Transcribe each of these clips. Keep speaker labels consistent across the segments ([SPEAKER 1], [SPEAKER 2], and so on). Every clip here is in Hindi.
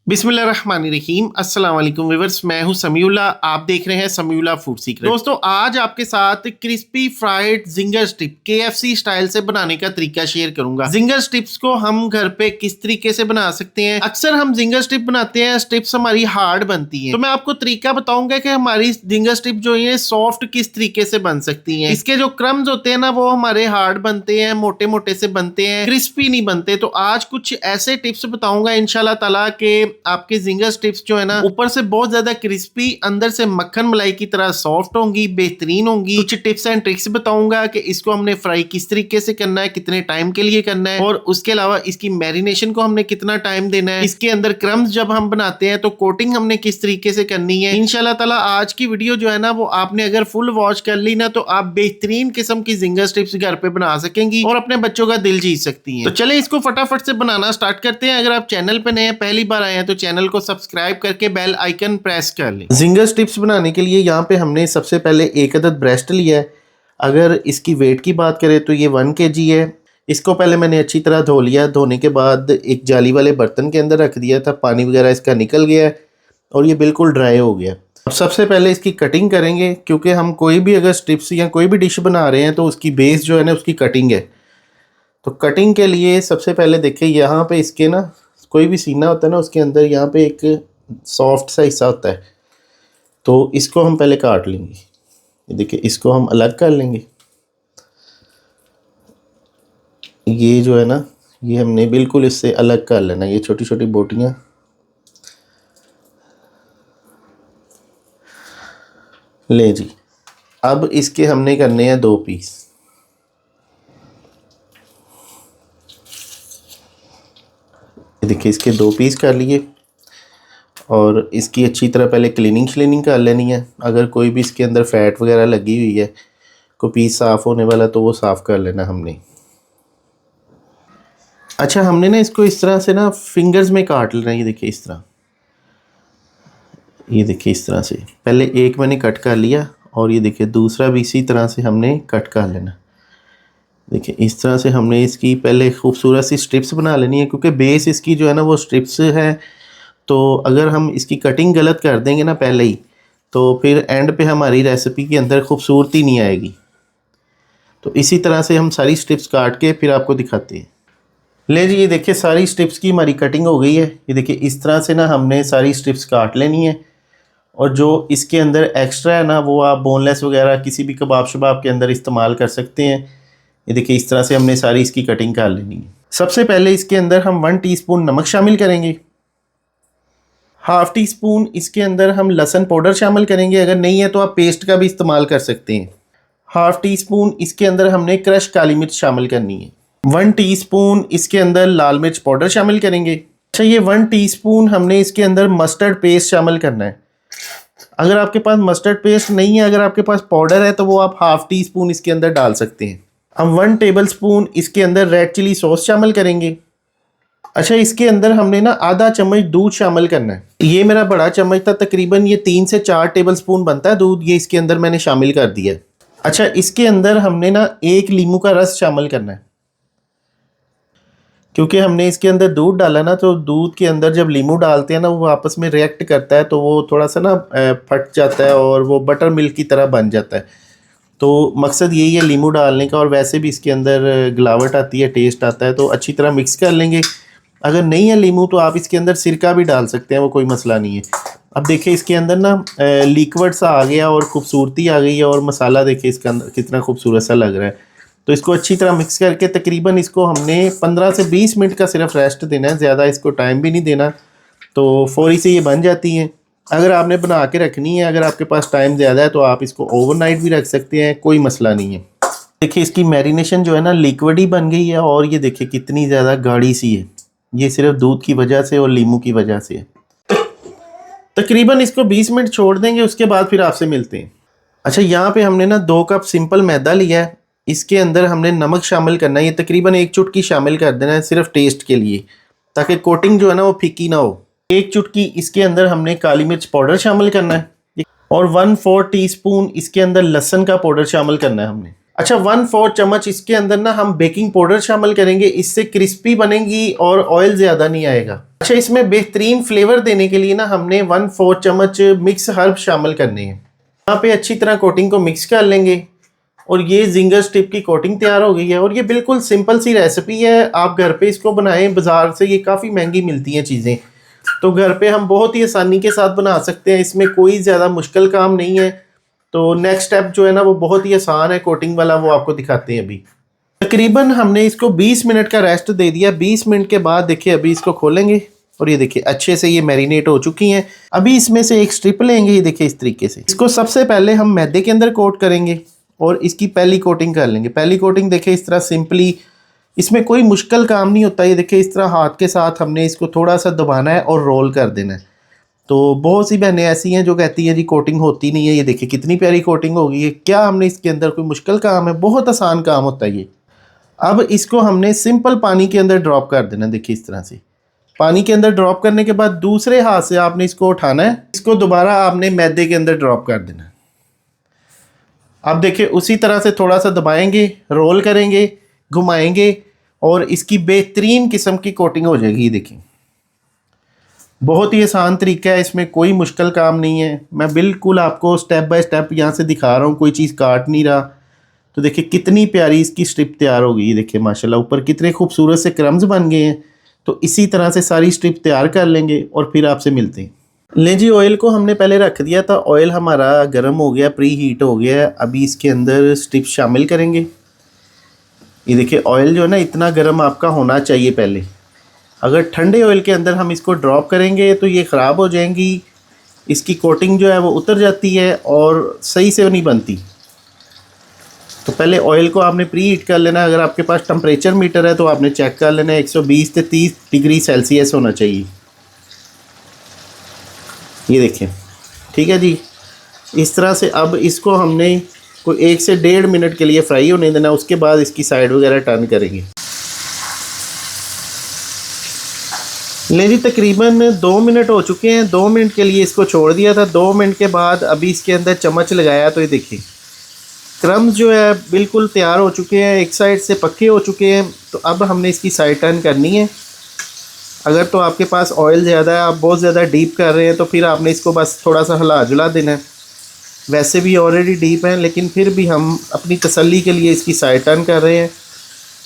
[SPEAKER 1] बिस्मिल्लाहिर्रहमानिर्रहीम अस्सलाम वालेकुम व्यूअर्स, मैं हूं समीउल्लाह। आप देख रहे हैं समीउल्लाह फूड सीक्रेट। दोस्तों, आज आपके साथ crispy fried ginger strip KFC style से बनाने का तरीका शेयर करूंगा। जिंगर स्ट्रिप्स को हम घर पे किस तरीके से बना सकते हैं। अक्सर हम जिंगर स्ट्रिप बनाते हैं, स्ट्रिप्स हमारी हार्ड बनती है, तो मैं आपको तरीका बताऊंगा कि हमारी जिंगर स्ट्रिप जो है सॉफ्ट किस तरीके से बन सकती है। इसके जो क्रम्स होते हैं ना, वो हमारे हार्ड बनते हैं, मोटे मोटे से बनते हैं, क्रिस्पी नहीं बनते। तो आज कुछ ऐसे टिप्स बताऊंगा इंशाल्लाह ताला के आपके जिंगर स्ट्रिप्स जो है ना, ऊपर से बहुत ज्यादा क्रिस्पी, अंदर से मक्खन मलाई की तरह सॉफ्ट होंगी, बेहतरीन होंगी। कुछ टिप्स एंड ट्रिक्स बताऊंगा कि इसको हमने फ्राई किस तरीके से करना है, कितने टाइम के लिए करना है, और उसके अलावा इसकी मैरिनेशन को हमने कितना टाइम देना है। इसके अंदर क्रम्स जब हम बनाते हैं तो कोटिंग हमने किस तरीके से करनी है। इंशाल्लाह ताला आज की वीडियो जो है ना, वो आपने अगर फुल वॉच कर ली ना, तो आप बेहतरीन किस्म की जिंगर स्ट्रिप्स घर पे बना सकेंगी और अपने बच्चों का दिल जीत सकती हैं। तो चले इसको फटाफट से बनाना स्टार्ट करते हैं। अगर आप चैनल पे नए हैं, पहली बार आए हैं, तो चैनल को सब्सक्राइब करके बेल आइकन प्रेस कर लें। जिंगर स्ट्रिप्स बनाने के लिए यहाँ पे हमने सबसे पहले एक अदद ब्रेस्ट लिया है। अगर इसकी वेट की बात करें तो ये 1 kg है। इसको पहले मैंने अच्छी तरह धो लिया। धोने के बाद एक जाली वाले बर्तन के अंदर रख दिया था, पानी वगैरह इसका निकल गया है और ये बिल्कुल ड्राई हो गया। अब सबसे पहले इसकी कटिंग करेंगे, क्योंकि हम कोई भी अगर स्ट्रिप्स या कोई भी डिश बना रहे हैं तो उसकी बेस जो है ना, उसकी कटिंग है। तो कटिंग के लिए सबसे पहले देखिए, यहाँ पे इसके ना कोई भी सीना होता है ना, उसके अंदर यहाँ पे एक सॉफ्ट सा हिस्सा होता है, तो इसको हम पहले काट लेंगे। ये देखिए, इसको हम अलग कर लेंगे। ये जो है ना, ये हमने बिल्कुल इससे अलग कर लेना। ये छोटी छोटी बोटियाँ ले जी। अब इसके हमने करने हैं 2 पीस। देखिए, इसके 2 पीस कर लिए और इसकी अच्छी तरह पहले क्लीनिंग कर लेनी है। अगर कोई भी इसके अंदर फैट वगैरह लगी हुई है, कोई पीस साफ़ होने वाला, तो वो साफ़ कर लेना हमने। अच्छा, हमने ना इसको इस तरह से ना फिंगर्स में काट लेना। ये देखिए इस तरह, ये देखिए इस तरह से पहले एक मैंने कट कर लिया और ये देखिए दूसरा भी इसी तरह से हमने कट कर लेना। देखिए इस तरह से हमने इसकी पहले खूबसूरत सी स्ट्रिप्स बना लेनी है, क्योंकि बेस इसकी जो है ना वो स्ट्रिप्स है। तो अगर हम इसकी कटिंग गलत कर देंगे ना पहले ही, तो फिर एंड पे हमारी रेसिपी के अंदर खूबसूरती नहीं आएगी। तो इसी तरह से हम सारी स्ट्रिप्स काट के फिर आपको दिखाते हैं। ले जी, ये देखिए सारी स्ट्रिप्स की हमारी कटिंग हो गई है। ये देखिए इस तरह से ना हमने सारी स्ट्रिप्स काट लेनी है, और जो इसके अंदर एक्स्ट्रा है ना, वो आप बोनलेस वगैरह किसी भी कबाब शबाब के अंदर इस्तेमाल कर सकते हैं। ये देखिए इस तरह से हमने सारी इसकी कटिंग कर लेनी है। सबसे पहले इसके अंदर हम 1 टीस्पून नमक शामिल करेंगे। ½ टीस्पून इसके अंदर हम लहसुन पाउडर शामिल करेंगे। अगर नहीं है तो आप पेस्ट का भी इस्तेमाल कर सकते हैं। ½ टीस्पून इसके अंदर हमने क्रश काली मिर्च शामिल करनी है। 1 टीस्पून इसके अंदर लाल मिर्च पाउडर शामिल करेंगे। अच्छा, ये 1 टीस्पून हमने इसके अंदर मस्टर्ड पेस्ट शामिल करना है। अगर आपके पास मस्टर्ड पेस्ट नहीं है, अगर आपके पास पाउडर है, तो वो आप ½ टीस्पून इसके अंदर डाल सकते हैं। हम 1 टेबलस्पून इसके अंदर रेड चिली सॉस शामिल करेंगे। अच्छा, इसके अंदर हमने ना आधा चम्मच दूध शामिल करना है। ये मेरा बड़ा चम्मच था, तकरीबन ये 3 से 4 टेबलस्पून बनता है दूध। ये इसके अंदर मैंने शामिल कर दिया। अच्छा, इसके अंदर हमने ना 1 लीमू का रस शामिल करना है, क्योंकि हमने इसके अंदर दूध डाला ना, तो दूध के अंदर जब लीमू डालते हैं ना, वो आपस में रिएक्ट करता है, तो वो थोड़ा सा ना फट जाता है और वो बटर मिल्क की तरह बन जाता है। तो मकसद यही है लीमू डालने का, और वैसे भी इसके अंदर गलावट आती है, टेस्ट आता है। तो अच्छी तरह मिक्स कर लेंगे। अगर नहीं है लीमू तो आप इसके अंदर सिरका भी डाल सकते हैं, वो कोई मसला नहीं है। अब देखिए इसके अंदर ना लिक्विड सा आ गया और खूबसूरती आ गई है, और मसाला देखिए इसके अंदर कितना खूबसूरत सा लग रहा है। तो इसको अच्छी तरह मिक्स करके तकरीबन इसको हमने 15 से 20 मिनट का सिर्फ रेस्ट देना है, ज़्यादा इसको टाइम भी नहीं देना। तो फौरी से ये बन जाती हैं। अगर आपने बना के रखनी है, अगर आपके पास टाइम ज़्यादा है, तो आप इसको ओवरनाइट भी रख सकते हैं, कोई मसला नहीं है। देखिए इसकी मैरिनेशन जो है ना लिक्विड ही बन गई है, और ये देखिए कितनी ज़्यादा गाढ़ी सी है। ये सिर्फ दूध की वजह से और लीमू की वजह से है। तकरीबन इसको 20 मिनट छोड़ देंगे, उसके बाद फिर आपसे मिलते हैं। अच्छा, यहाँ पे हमने ना 2 कप सिंपल मैदा लिया है। इसके अंदर हमने नमक शामिल करना है। ये तकरीबन 1 चुटकी शामिल कर देना है, सिर्फ टेस्ट के लिए, ताकि कोटिंग जो है ना वो फीकी ना हो। 1 चुटकी इसके अंदर हमने काली मिर्च पाउडर शामिल करना है, और 1/4 टीस्पून इसके अंदर लहसुन का पाउडर शामिल करना है हमने। अच्छा 1/4 चम्मच इसके अंदर ना हम बेकिंग पाउडर शामिल करेंगे, इससे क्रिस्पी बनेगी और ऑयल ज़्यादा नहीं आएगा। अच्छा इसमें बेहतरीन फ्लेवर देने के लिए ना हमने 1/4 चम्मच मिक्स हर्ब शामिल करने हैं। यहाँ पे अच्छी तरह कोटिंग को मिक्स कर लेंगे और ये जिंगर स्टिप की कोटिंग तैयार हो गई है। और ये बिल्कुल सिंपल सी रेसिपी है, आप घर पे इसको बनाएं। बाज़ार से ये काफ़ी महंगी मिलती हैं चीज़ें, तो घर पे हम बहुत ही आसानी के साथ बना सकते हैं। इसमें कोई ज़्यादा मुश्किल काम नहीं है। तो नेक्स्ट स्टेप जो है ना वो बहुत ही आसान है कोटिंग वाला, वो आपको दिखाते हैं। अभी तकरीबन हमने इसको 20 मिनट का रेस्ट दे दिया। 20 मिनट के बाद देखिए अभी इसको खोलेंगे और ये देखिए अच्छे से ये मैरिनेट हो चुकी हैं। अभी इसमें से एक स्ट्रिप लेंगे, ये देखिए इस तरीके से। इसको सबसे पहले हम मैदे के अंदर कोट करेंगे और इसकी पहली कोटिंग कर लेंगे। पहली कोटिंग देखिए इस तरह सिंपली, इसमें कोई मुश्किल काम नहीं होता। ये देखिए इस तरह हाथ के साथ हमने इसको थोड़ा सा दबाना है और रोल कर देना है। तो बहुत सी बहनें ऐसी हैं जो कहती हैं जी कोटिंग होती नहीं है। ये देखिए कितनी प्यारी कोटिंग हो गई है। क्या हमने इसके अंदर कोई मुश्किल काम है? बहुत आसान काम होता है ये। अब इसको हमने सिंपल पानी के अंदर ड्रॉप कर देना। देखिए इस तरह से पानी के अंदर ड्रॉप करने के बाद दूसरे हाथ से आपने इसको उठाना है, इसको दोबारा आपने मैदे के अंदर ड्रॉप कर देना है। अब देखिए उसी तरह से थोड़ा सा दबाएंगे, रोल करेंगे, घुमाएंगे और इसकी बेहतरीन किस्म की कोटिंग हो जाएगी। ये देखिए बहुत ही आसान तरीका है, इसमें कोई मुश्किल काम नहीं है। मैं बिल्कुल आपको स्टेप बाय स्टेप यहाँ से दिखा रहा हूँ, कोई चीज़ काट नहीं रहा। तो देखिए कितनी प्यारी इसकी स्ट्रिप तैयार हो गई। देखिए माशाल्लाह ऊपर कितने खूबसूरत से क्रम्स बन गए हैं। तो इसी तरह से सारी स्ट्रिप तैयार कर लेंगे और फिर आपसे मिलते हैं। ले जी ऑयल को हमने पहले रख दिया था, ऑयल हमारा गर्म हो गया, प्री हीट हो गया है। अभी इसके अंदर स्ट्रिप शामिल करेंगे। ये देखिए ऑयल जो है ना इतना गर्म आपका होना चाहिए पहले। अगर ठंडे ऑयल के अंदर हम इसको ड्रॉप करेंगे तो ये ख़राब हो जाएंगी, इसकी कोटिंग जो है वो उतर जाती है और सही से नहीं बनती। तो पहले ऑयल को आपने प्री हीट कर लेना है। अगर आपके पास टेम्परेचर मीटर है तो आपने चेक कर लेना है, 120 से 30 डिग्री सेल्सियस होना चाहिए। ये देखिए ठीक है जी। इस तरह से अब इसको हमने कोई 1 से 1.5 मिनट के लिए फ्राई होने देना। उसके बाद इसकी साइड वगैरह टर्न करेंगे। ले जी तकरीबन 2 मिनट हो चुके हैं। 2 मिनट के लिए इसको छोड़ दिया था। 2 मिनट के बाद अभी इसके अंदर चम्मच लगाया तो ये देखिए क्रम्स जो है बिल्कुल तैयार हो चुके हैं, एक साइड से पक्के हो चुके हैं। तो अब हमने इसकी साइड टर्न करनी है। अगर तो आपके पास ऑयल ज़्यादा है, आप बहुत ज़्यादा डीप कर रहे हैं, तो फिर आपने इसको बस थोड़ा सा हिला जुला देना है। वैसे भी ऑलरेडी डीप है, लेकिन फिर भी हम अपनी तसल्ली के लिए इसकी साइड टर्न कर रहे हैं।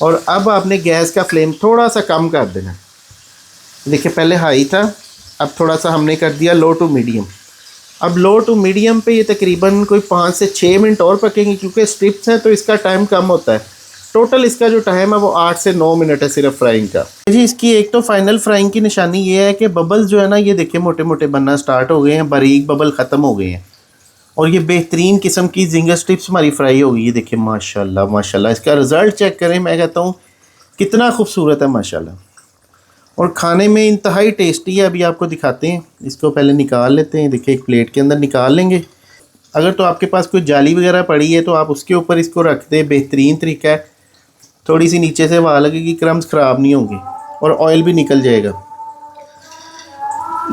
[SPEAKER 1] और अब आपने गैस का फ्लेम थोड़ा सा कम कर देना है। देखिए पहले हाई था, अब थोड़ा सा हमने कर दिया लो टू मीडियम। अब लो टू मीडियम पे ये तकरीबन कोई 5 से 6 मिनट और पकेंगी, क्योंकि स्ट्रिप्स हैं तो इसका टाइम कम होता है। टोटल इसका जो टाइम है वो 8 से 9 मिनट है सिर्फ फ्राइंग का। जी इसकी एक तो फाइनल फ्राइंग की निशानी ये है कि बबल्स जो है ना ये देखिए मोटे मोटे बनना स्टार्ट हो गए हैं, बारीक बबल ख़त्म हो गए हैं और ये बेहतरीन किस्म की जिंगर स्ट्रिप्स हमारी फ्राई हो गई है। देखिए माशाल्लाह माशाल्लाह, इसका रिज़ल्ट चेक करें, मैं कहता हूँ कितना खूबसूरत है माशाल्लाह। और खाने में इंतहाई टेस्टी है। अभी आपको दिखाते हैं, इसको पहले निकाल लेते हैं। देखिए एक प्लेट के अंदर निकाल लेंगे। अगर तो आपके पास कोई जाली वगैरह पड़ी है तो आप उसके ऊपर इसको रख दें, बेहतरीन तरीका है। थोड़ी सी नीचे से हवा लगेगी, क्रम्स ख़राब नहीं होंगे और ऑयल भी निकल जाएगा।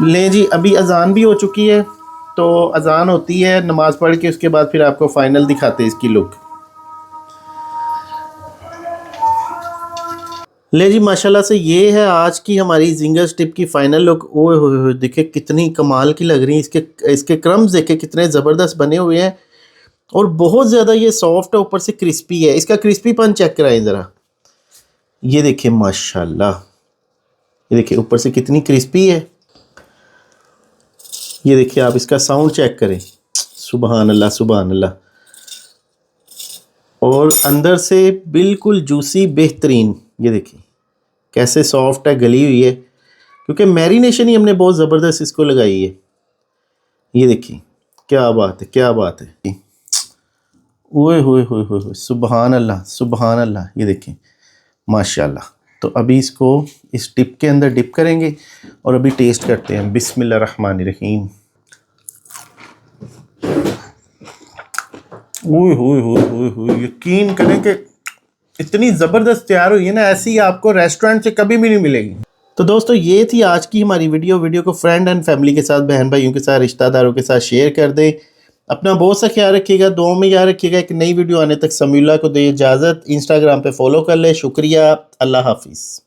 [SPEAKER 1] ले जी अभी अजान भी हो चुकी है, तो अजान होती है, नमाज़ पढ़ के उसके बाद फिर आपको फ़ाइनल दिखाते हैं इसकी लुक। ले जी माशाल्लाह से ये है आज की हमारी जिंगर स्टिप की फ़ाइनल लुक। ओए होए देखिए कितनी कमाल की लग रही है। इसके क्रम्स देखे कितने ज़बरदस्त बने हुए हैं और बहुत ज़्यादा ये सॉफ्ट है, ऊपर से क्रिस्पी है। इसका क्रिस्पीपन चेक कराएं ज़रा। ये देखिए माशाल्लाह, ये देखिए ऊपर से कितनी क्रिस्पी है। ये देखिए आप इसका साउंड चेक करें, सुबहान अल्लाह सुबहान अल्लाह। और अंदर से बिल्कुल जूसी बेहतरीन। ये देखिए कैसे सॉफ्ट है, गली हुई है, क्योंकि मैरिनेशन ही हमने बहुत ज़बरदस्त इसको लगाई है। ये देखिए क्या बात है, क्या बात है। ओए होए होए होए, सुबहान अल्लाह सुबहान अल्लाह। ये देखिए माशाल्लाह। तो अभी इसको इस डिप के अंदर डिप करेंगे और अभी टेस्ट करते हैं। बिस्मिल्लाहिर्रहमानिर्रहीम। ओए होए होए होए होए, यकीन करें कि इतनी ज़बरदस्त तैयार हुई है ना, ऐसी आपको रेस्टोरेंट से कभी भी नहीं मिलेगी। तो दोस्तों ये थी आज की हमारी वीडियो को फ्रेंड एंड फैमिली के साथ, बहन भाइयों के साथ, रिश्तेदारों के साथ शेयर कर दें। अपना बहुत सा ख्याल रखिएगा, दुआओं में याद रखिएगा। एक नई वीडियो आने तक समीउल्लाह को दे इजाज़त। इंस्टाग्राम पे फॉलो कर ले। शुक्रिया। अल्लाह हाफिज़।